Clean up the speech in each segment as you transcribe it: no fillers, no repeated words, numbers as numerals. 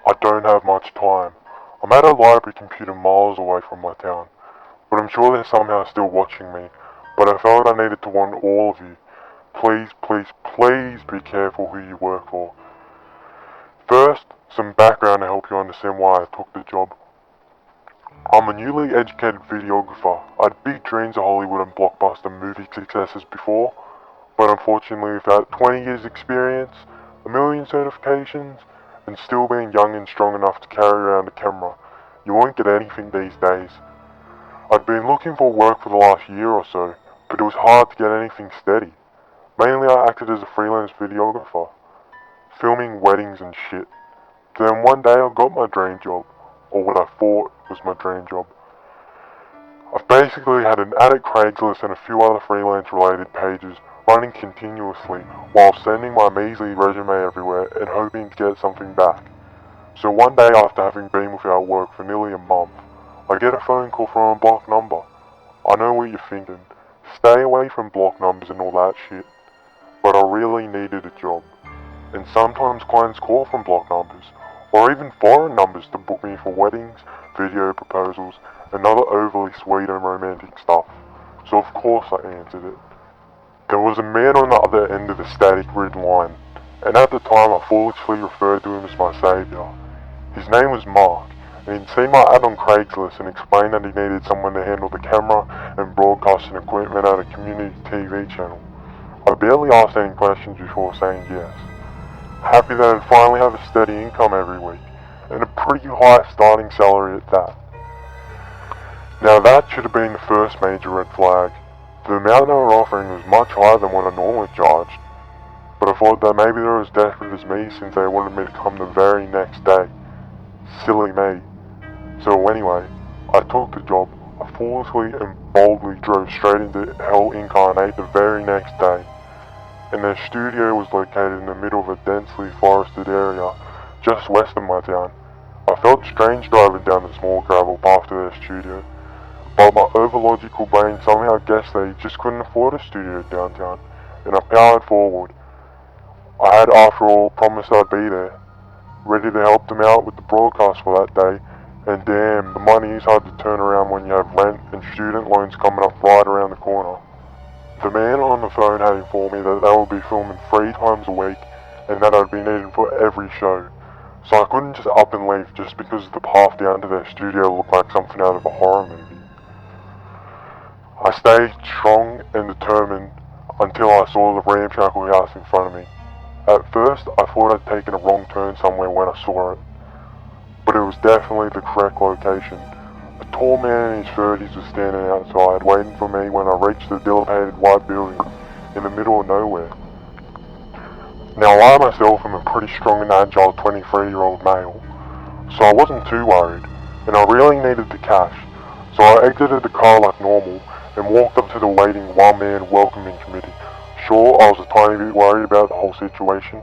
I don't have much time. I'm at a library computer miles away from my town, but I'm sure they're somehow still watching me. But I felt I needed to warn all of you. Please, please, please be careful who you work for. First, some background to help you understand why I took the job. I'm a newly educated videographer. I had big dreams of Hollywood and blockbuster movie successes before, but unfortunately without 20 years experience, a million certifications, and still being young and strong enough to carry around a camera, you won't get anything these days. I'd been looking for work for the last year or so, but it was hard to get anything steady. Mainly I acted as a freelance videographer, filming weddings and shit. Then one day I got my dream job, or what I thought was my dream job. I've basically had an ad at Craigslist and a few other freelance related pages running continuously while sending my measly resume everywhere and hoping to get something back. So one day after having been without work for nearly a month, I get a phone call from a blocked number. I know what you're thinking. Stay away from blocked numbers and all that shit. But I really needed a job. And sometimes clients call from blocked numbers, or even foreign numbers to book me for weddings, video proposals, and other overly sweet and romantic stuff. So of course I answered it. There was a man on the other end of the static grid line, and at the time I foolishly referred to him as my saviour. His name was Mark, and he'd seen my ad on Craigslist and explained that he needed someone to handle the camera and broadcasting equipment at a community TV channel. I barely asked any questions before saying yes. Happy that I'd finally have a steady income every week, and a pretty high starting salary at that. Now that should have been the first major red flag. The amount they were offering was much higher than what I normally charged, but I thought that maybe they were as desperate as me since they wanted me to come the very next day. Silly me. So anyway, I took the job. I foolishly and boldly drove straight into Hell Incarnate the very next day, and their studio was located in the middle of a densely forested area just west of my town. I felt strange driving down the small gravel path to their studio, but my overlogical brain somehow guessed they just couldn't afford a studio downtown, and I powered forward. I had, after all, promised I'd be there, ready to help them out with the broadcast for that day, and damn, the money is hard to turn around when you have rent and student loans coming up right around the corner. The man on the phone had informed me that they would be filming 3 times a week, and that I'd be needed for every show, so I couldn't just up and leave just because the path down to their studio looked like something out of a horror movie. I stayed strong and determined until I saw the ramshackle house in front of me. At first, I thought I'd taken a wrong turn somewhere when I saw it, but it was definitely the correct location. A tall man in his 30s was standing outside, waiting for me when I reached the dilapidated white building in the middle of nowhere. Now, I myself am a pretty strong and agile 23-year-old male, so I wasn't too worried, and I really needed the cash, so I exited the car like normal and walked up to the waiting one-man welcoming committee. Sure, I was a tiny bit worried about the whole situation,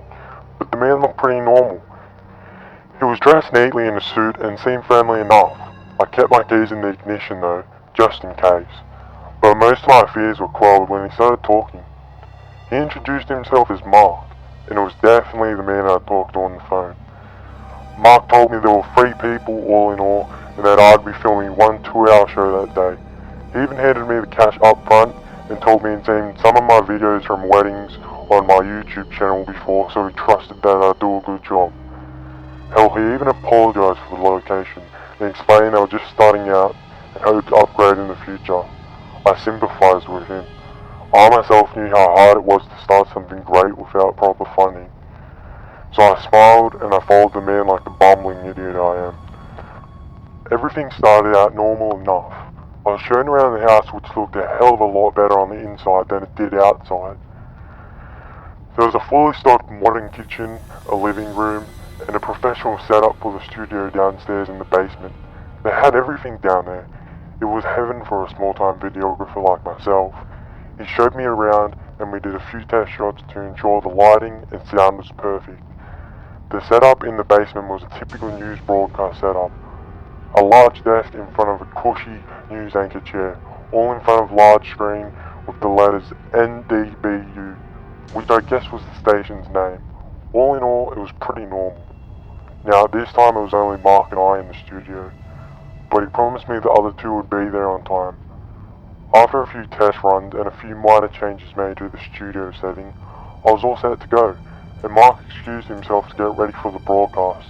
but the man looked pretty normal. He was dressed neatly in a suit and seemed friendly enough. I kept my keys in the ignition though, just in case. But most of my fears were quelled when he started talking. He introduced himself as Mark, and it was definitely the man I talked to on the phone. Mark told me there were 3 people all in all, and that I'd be filming one 2-hour show that day. He even handed me the cash up front and told me he'd seen some of my videos from weddings on my YouTube channel before, so he trusted that I'd do a good job. Hell, he even apologized for the location and explained they were just starting out and hoped to upgrade in the future. I sympathized with him. I myself knew how hard it was to start something great without proper funding. So I smiled and I followed the man like the bumbling idiot I am. Everything started out normal enough. I was shown around the house, which looked a hell of a lot better on the inside than it did outside. There was a fully stocked modern kitchen, a living room, and a professional setup for the studio downstairs in the basement. They had everything down there. It was heaven for a small-time videographer like myself. He showed me around and we did a few test shots to ensure the lighting and sound was perfect. The setup in the basement was a typical news broadcast setup. A large desk in front of a cushy news anchor chair, all in front of a large screen with the letters NDBU, which I guess was the station's name. All in all, it was pretty normal. Now, this time it was only Mark and I in the studio, but he promised me the other two would be there on time. After a few test runs and a few minor changes made to the studio setting, I was all set to go, and Mark excused himself to get ready for the broadcast.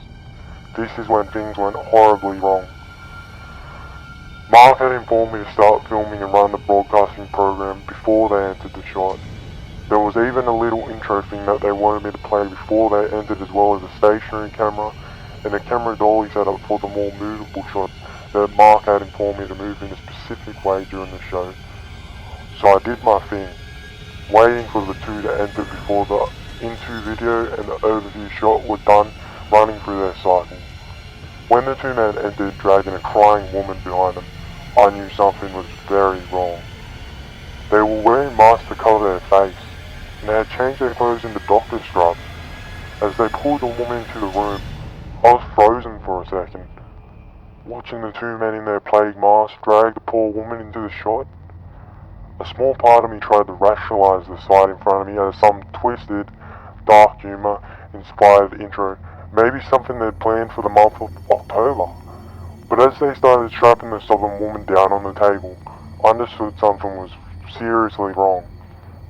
This is when things went horribly wrong. Mark had informed me to start filming and run the broadcasting program before they entered the shot. There was even a little intro thing that they wanted me to play before they entered, as well as a stationary camera and a camera dolly set up for the more movable shots that Mark had informed me to move in a specific way during the show. So I did my thing, waiting for the two to enter before the into video and the overview shot were done running through their cycle. When the two men entered dragging a crying woman behind them, I knew something was very wrong. They were wearing masks to cover their face, and they had changed their clothes into doctor scrubs. As they pulled the woman into the room, I was frozen for a second, watching the two men in their plague masks drag the poor woman into the shot. A small part of me tried to rationalize the sight in front of me as some twisted, dark humor inspired intro, maybe something they'd planned for the month of October. But as they started strapping the sobbing woman down on the table, I understood something was seriously wrong.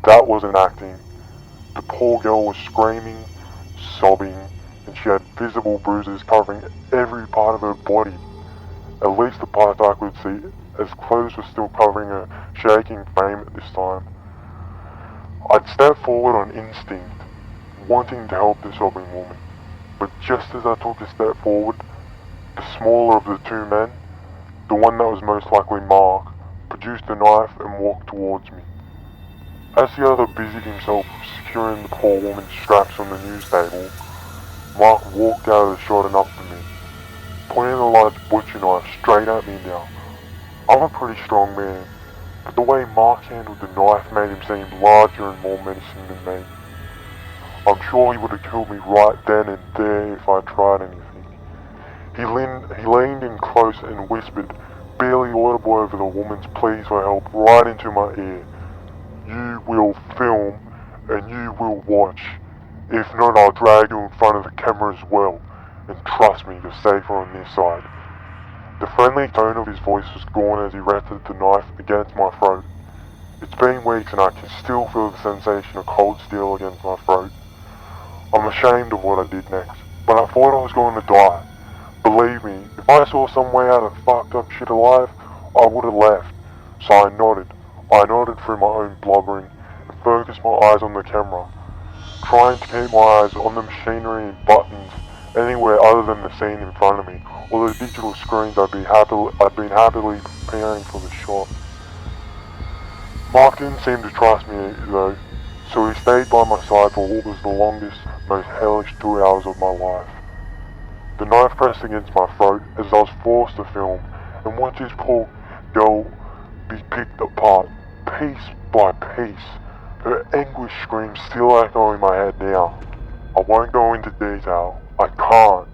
That wasn't acting. The poor girl was screaming, sobbing, and she had visible bruises covering every part of her body. At least the parts I could see, as clothes were still covering her shaking frame at this time. I'd stepped forward on instinct, wanting to help the sobbing woman, but just as I took a step forward, the smaller of the two men, the one that was most likely Mark, produced a knife and walked towards me. As the other busied himself securing the poor woman's straps on the news table, Mark walked out of the shot and up to me, pointing a large butcher knife straight at me now. I'm a pretty strong man, but the way Mark handled the knife made him seem larger and more menacing than me. I'm sure he would have killed me right then and there if I tried anything. He leaned in close and whispered, barely audible over the woman's pleas for help, right into my ear. You will film, and you will watch. If not, I'll drag you in front of the camera as well. And trust me, you're safer on this side. The friendly tone of his voice was gone as he rested the knife against my throat. It's been weeks and I can still feel the sensation of cold steel against my throat. I'm ashamed of what I did next, but I thought I was going to die. Believe me, if I saw some way out of fucked up shit alive, I would have left. So I nodded. I nodded through my own blubbering and focused my eyes on the camera, trying to keep my eyes on the machinery and buttons anywhere other than the scene in front of me or the digital screens I'd been happily preparing for the shot. Mark didn't seem to trust me though, so he stayed by my side for what was the longest, most hellish 2 hours of my life. The knife pressed against my throat as I was forced to film and watch this poor girl be picked apart, piece by piece, her anguish screams still echo in my head now. I won't go into detail. I can't.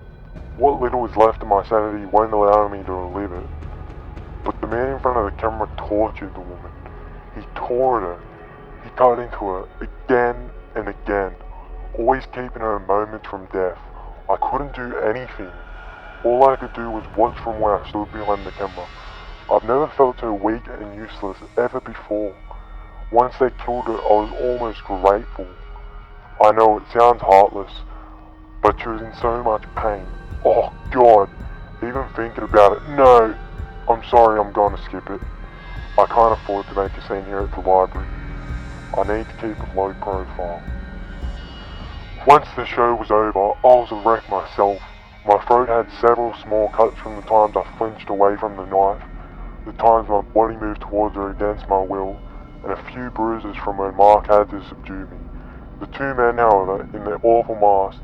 What little is left of my sanity won't allow me to relive it. But the man in front of the camera tortured the woman. He tore at her. He cut into her again and again, always keeping her moments from death. I couldn't do anything. All I could do was watch from where I stood behind the camera. I've never felt so weak and useless ever before. Once they killed her, I was almost grateful. I know it sounds heartless, but she was in so much pain. Oh God, even thinking about it. No, I'm sorry, I'm going to skip it. I can't afford to make a scene here at the library. I need to keep a low profile. Once the show was over, I was a wreck myself. My throat had several small cuts from the times I flinched away from the knife, the times my body moved towards her against my will, and a few bruises from when Mark had to subdue me. The two men, however, in their awful masks,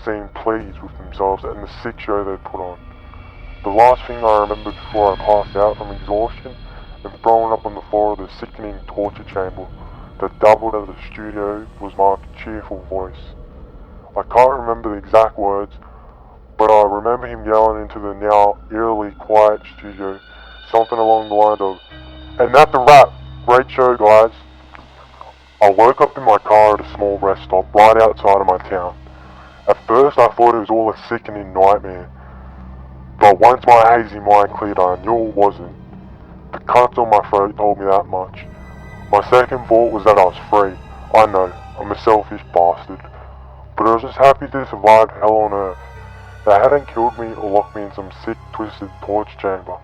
seemed pleased with themselves and the sick show they'd put on. The last thing I remembered before I passed out from exhaustion and thrown up on the floor of the sickening torture chamber that doubled as a studio was Mark's cheerful voice. I can't remember the exact words, but I remember him yelling into the now eerily quiet studio something along the lines of, "And that's a wrap! Great show, guys!" I woke up in my car at a small rest stop right outside of my town. At first I thought it was all a sickening nightmare, but once my hazy mind cleared I knew it wasn't. The cuts on my throat told me that much. My second thought was that I was free. I know, I'm a selfish bastard, but I was just happy to survive hell on earth. They hadn't killed me or locked me in some sick, twisted torture chamber.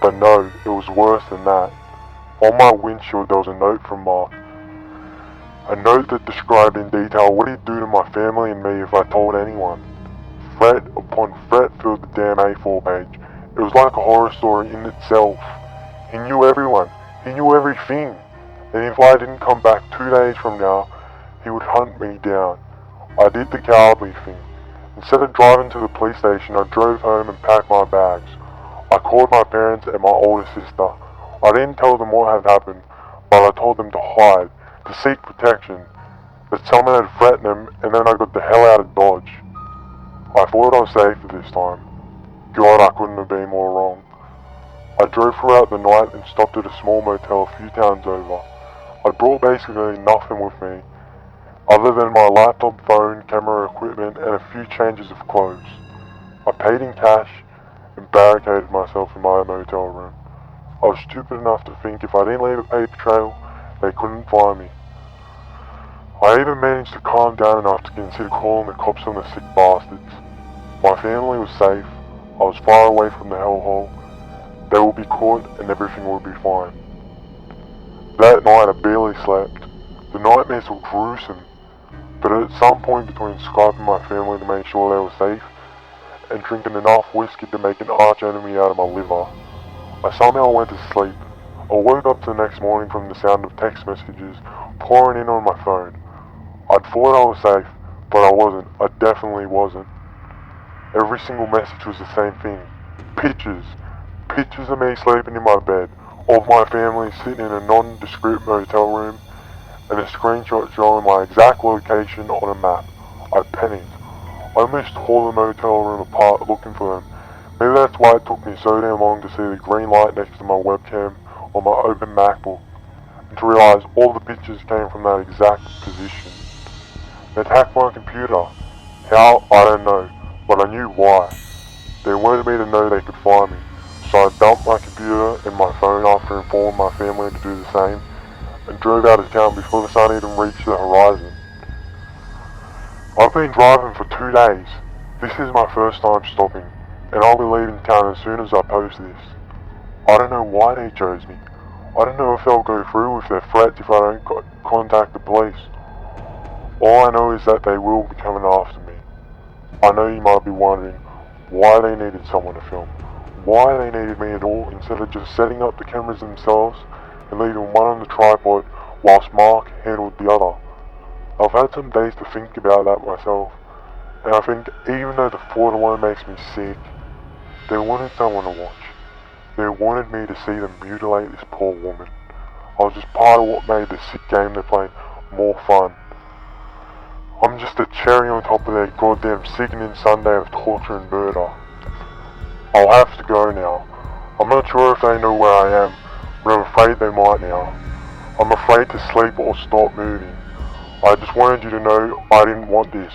But no, it was worse than that. On my windshield there was a note from Mark. A note that described in detail what he'd do to my family and me if I told anyone. Threat upon threat filled the damn A4 page. It was like a horror story in itself. He knew everyone. He knew everything. And if I didn't come back 2 days from now, he would hunt me down. I did the cowardly thing. Instead of driving to the police station, I drove home and packed my bags. I called my parents and my older sister. I didn't tell them what had happened, but I told them to hide, to seek protection, that someone had threatened them, and then I got the hell out of Dodge. I thought I was safe this time. God, I couldn't have been more wrong. I drove throughout the night and stopped at a small motel a few towns over. I brought basically nothing with me, other than my laptop, phone, camera equipment, and a few changes of clothes. I paid in cash and barricaded myself in my motel room. I was stupid enough to think if I didn't leave a paper trail, they couldn't find me. I even managed to calm down enough to consider calling the cops on the sick bastards. My family was safe. I was far away from the hellhole. They would be caught and everything would be fine. That night I barely slept. The nightmares were gruesome, but at some point between Skyping my family to make sure they were safe and drinking enough whiskey to make an arch enemy out of my liver, I somehow went to sleep. I woke up the next morning from the sound of text messages pouring in on my phone. I'd thought I was safe, but I wasn't. I definitely wasn't. Every single message was the same thing. Pictures. Pictures of me sleeping in my bed, of my family sitting in a nondescript motel room, and a screenshot showing my exact location on a map. I panicked. I almost tore the motel room apart looking for them. Maybe that's why it took me so damn long to see the green light next to my webcam on my open MacBook, and to realize all the pictures came from that exact position. They hacked my computer. How? I don't know, but I knew why. They wanted me to know they could find me, so I dumped my computer and my phone after informing my family to do the same, and drove out of town before the sun even reached the horizon. I've been driving for 2 days. This is my first time stopping, and I'll be leaving town as soon as I post this. I don't know why they chose me. I don't know if they'll go through with their threats if I don't contact the police. All I know is that they will be coming after me. I know you might be wondering why they needed someone to film, why they needed me at all instead of just setting up the cameras themselves and leaving one on the tripod whilst Mark handled the other. I've had some days to think about that myself, and I think even though the thought alone makes me sick, they wanted someone to watch. They wanted me to see them mutilate this poor woman. I was just part of what made the sick game they played more fun. I'm just a cherry on top of their goddamn sickening Sunday of torture and murder. I'll have to go now. I'm not sure if they know where I am, but I'm afraid they might now. I'm afraid to sleep or stop moving. I just wanted you to know I didn't want this.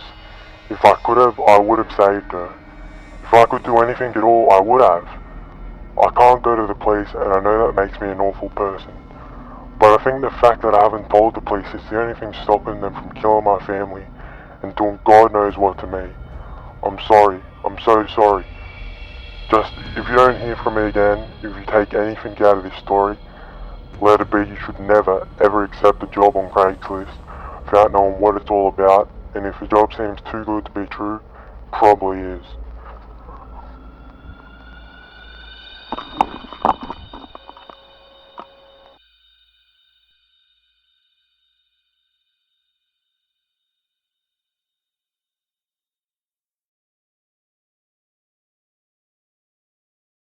If I could have, I would have saved her. If I could do anything at all, I would have. I can't go to the police, and I know that makes me an awful person. But I think the fact that I haven't told the police is the only thing stopping them from killing my family and doing God knows what to me. I'm sorry. I'm so sorry. Just, if you don't hear from me again, if you take anything out of this story, let it be you should never, ever accept a job on Craigslist without knowing what it's all about, and if the job seems too good to be true, probably is.